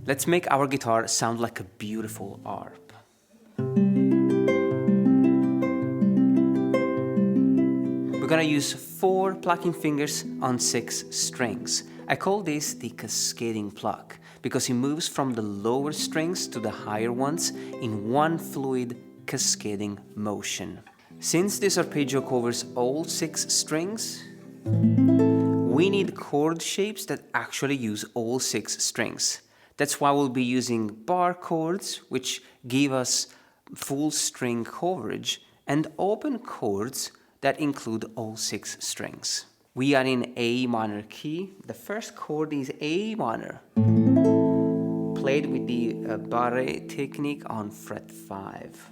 Let's make our guitar sound like a beautiful harp. We're gonna use 4 plucking fingers on 6 strings. I call this the cascading pluck because it moves from the lower strings to the higher ones in one fluid cascading motion. Since this arpeggio covers all 6 strings, we need chord shapes that actually use all 6 strings. That's why we'll be using bar chords, which give us full string coverage, and open chords that include all 6 strings. We are in A minor key. The first chord is A minor, played with the barré technique on fret 5.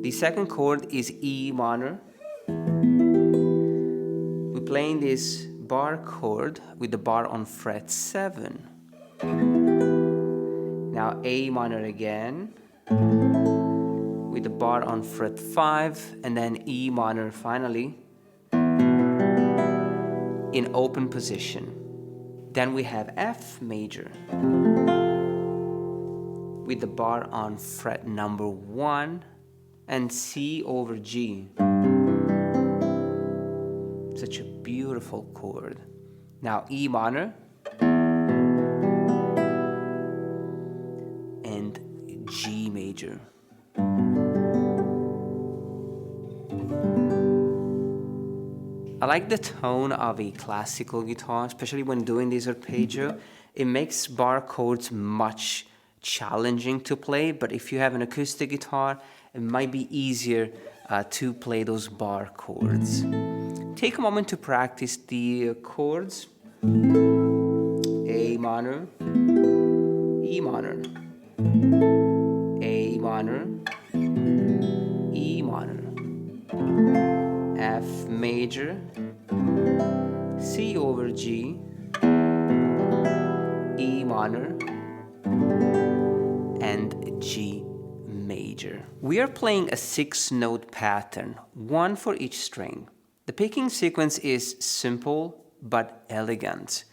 The second chord is E minor. We're playing this bar chord with the bar on fret 7. Now A minor again, with the bar on fret 5, and then E minor finally in open position. Then we have F major with the bar on fret number 1 and C over G. Such a beautiful chord. Now E minor and G major. I like the tone of a classical guitar, especially when doing this arpeggio. It makes bar chords much challenging to play, but if you have an acoustic guitar, it might be easier to play those bar chords. Take a moment to practice the chords. A minor, E minor, A minor, E minor, F major, C over G, E minor, and G major. We are playing a 6-note pattern, 1 for each string. The picking sequence is simple but elegant.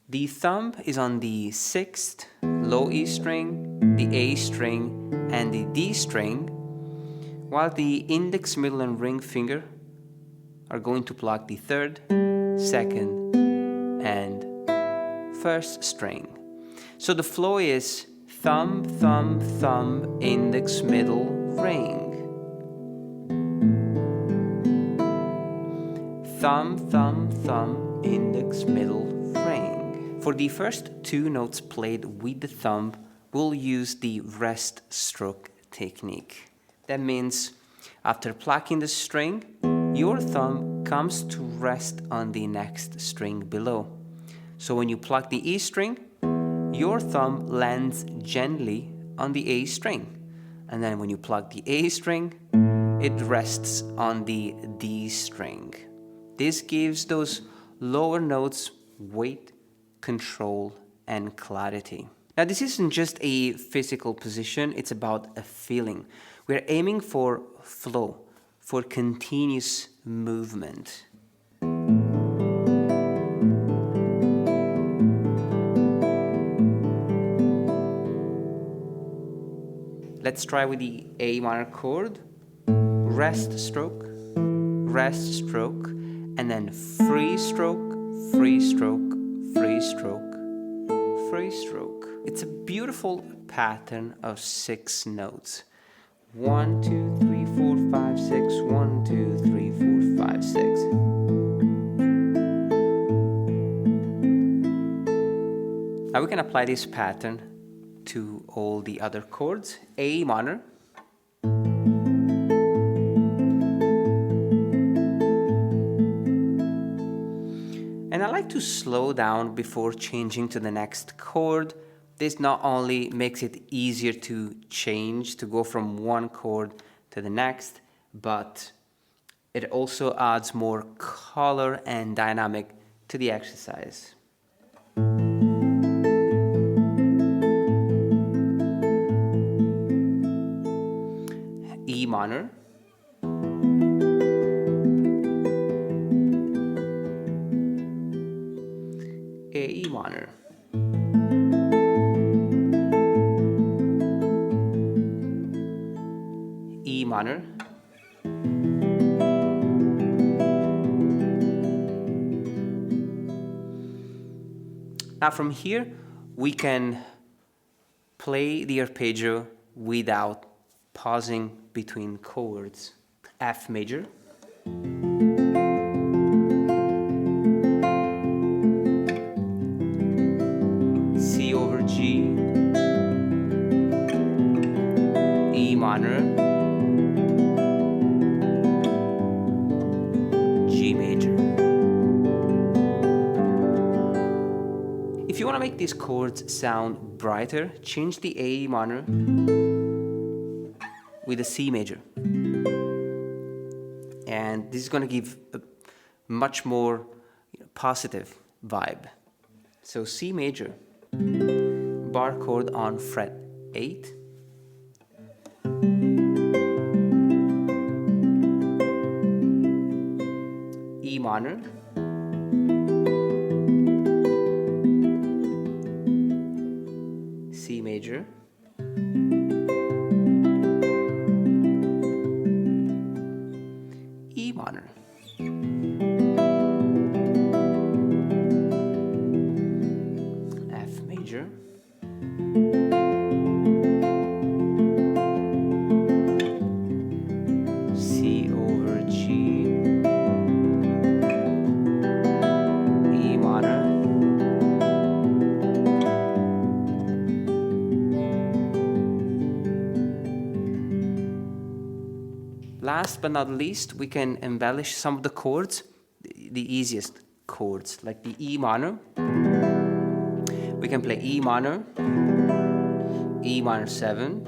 The thumb is on the 6th, low E string, the A string, and the D string, while the index, middle, and ring finger are going to pluck the 3rd, 2nd, and 1st string. So the flow is thumb, thumb, thumb, index, middle, ring. Thumb, thumb, thumb, index, middle, ring. For the first 2 notes played with the thumb, we'll use the rest stroke technique. That means after plucking the string, your thumb comes to rest on the next string below. So when you pluck the E string, your thumb lands gently on the A string. And then when you pluck the A string, it rests on the D string. This gives those lower notes weight, control, and clarity. Now this isn't just a physical position, it's about a feeling. We're aiming for flow, for continuous movement. Let's try with the A minor chord, rest stroke, and then free stroke, free stroke, free stroke, free stroke. It's a beautiful pattern of 6 notes. 1, 2, 3, 4, 5, 6, 1, 2, 3, 4, 5, 6. Now we can apply this pattern to all the other chords. A minor, and I like to slow down before changing to the next chord. This not only makes it easier to change, to go from one chord to the next, but it also adds more color and dynamic to the exercise. E minor, A minor, minor, now from here we can play the arpeggio without pausing between chords. F major, C over G, E minor, G major. If you want to make these chords sound brighter, change the A minor with a C major. And this is going to give a much more positive vibe. So C major, bar chord on fret 8, E minor, C major, E minor, F major, C over G, E minor, last but not least, we can embellish some of the chords, the easiest chords, like the E minor. We can play E minor, E minor 7,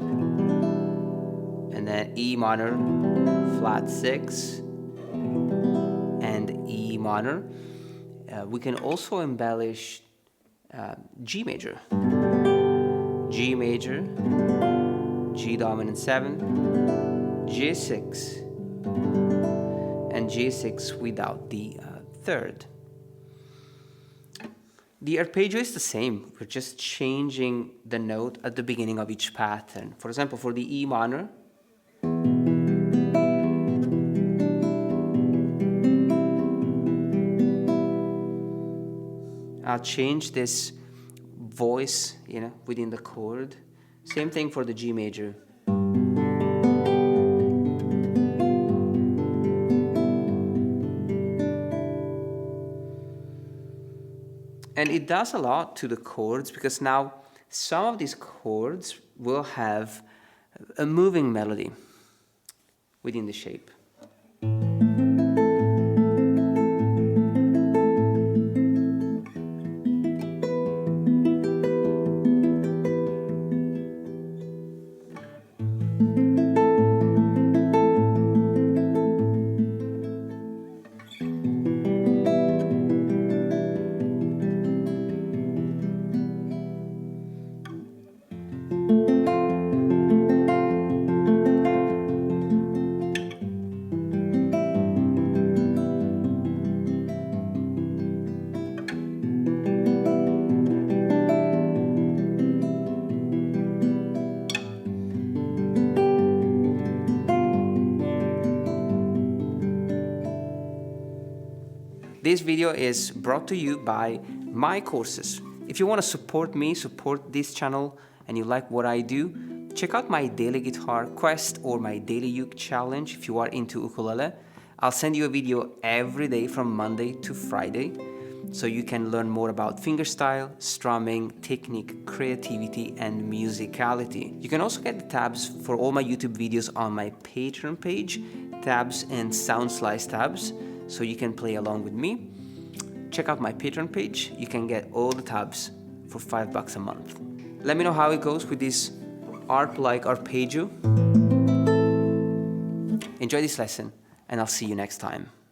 and then E minor flat 6, and E minor. We can also embellish G major, G major, G dominant 7, G6, and G6 without the third. The arpeggio is the same, we're just changing the note at the beginning of each pattern. For example, for the E minor, I'll change this voice, within the chord. Same thing for the G major. And it does a lot to the chords because now some of these chords will have a moving melody within the shape. This video is brought to you by my courses. If you want to support me, support this channel, and you like what I do, check out my daily guitar quest or my daily uke challenge if you are into ukulele. I'll send you a video every day from Monday to Friday, so you can learn more about fingerstyle, strumming, technique, creativity, and musicality. You can also get the tabs for all my YouTube videos on my Patreon page, tabs and sound slice tabs, so you can play along with me. Check out my Patreon page. You can get all the tabs for $5 a month. Let me know how it goes with this Harp-Like arpeggio. Enjoy this lesson, and I'll see you next time.